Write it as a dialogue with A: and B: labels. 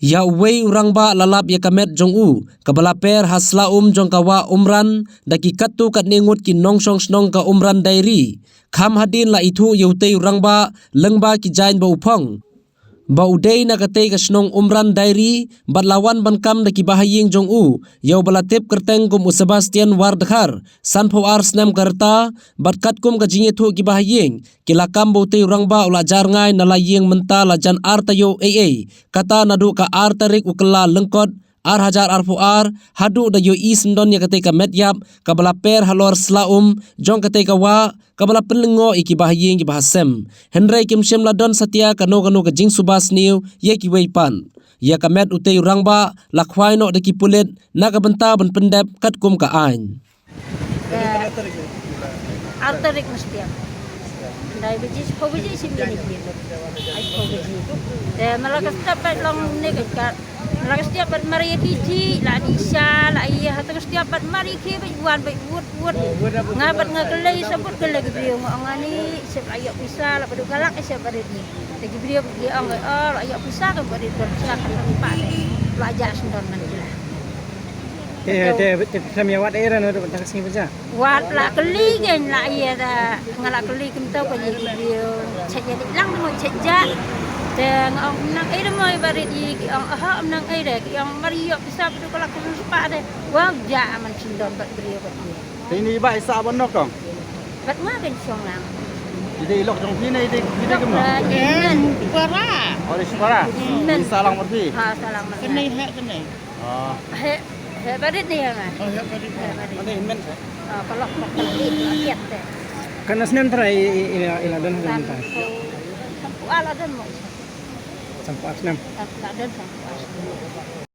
A: Ya wei urang ba lalap ya kamet jong u kabala per hasla jong kawa umran daki katu kat ningut ki nongsong snong ka umran dairi kham hadin la itu yautei urang ba lengba ki jain ba upong ba udei na katei ka snong umran dairi bat lawan ban kam daki bahaying jong u yau balatip kerteng kum u Sebastian Wardakhar sanpho ars nam karta bat kat kum ka jinge thu ki bahaying kilakam bo tei urang ba ula jar ngai na layeng menta la jan artayo kata nadu ka artarik ukela lengkot ar hajar arfu ar hadu da yo isndon ya katei ka medyap kabala per halor slaum jong katei ka wa kabala penlengo iki bahaying ki bahasem Henry Kimshem ladon satia kano ka jing subas niu ye ki weipan ya kamet utei urang ba lakhwai no de ki pulet na ka benta ban pendep kat kum ka ain
B: artarik mesti diabetes pobiji simjeni ai pobiji malakas dapat long negat malakas dapat mari kiji la isa la iya hatas dapat mari ki buan buat ngabat ngakelai sabut kelai beliau ngani sep ayo bisa la padu galak sep ada ni lagi beliau dia angai ayo bisa kan pada bersiakan pak belajar sendon nanti
C: Kami wat era no tak sing baca.
B: Wat la keli gen la iya da ngala keli kem tau ko video saja lang mo saja dan nang ida mo bari di ang aha nang ida yang mario bisa betul kalau kun sepa de wang ja man sindon bat brio bat
C: Ini ba isa bon nok dong.
B: bat ma gen song lang
C: Ide ilok jong pine ide kem no.
B: para
C: Oh di Sipara. Isa lang merti.
B: ha salang man
D: Kenai hak kenai.
C: Oh.
B: he bari ni ya man
D: Oh hak bari.
C: Mana imen.
B: kalau keli kiat de
C: Kana snem try ila don hanggang ta.
B: sampu ala dan mo
C: Sampai 6.
B: tak dan sampu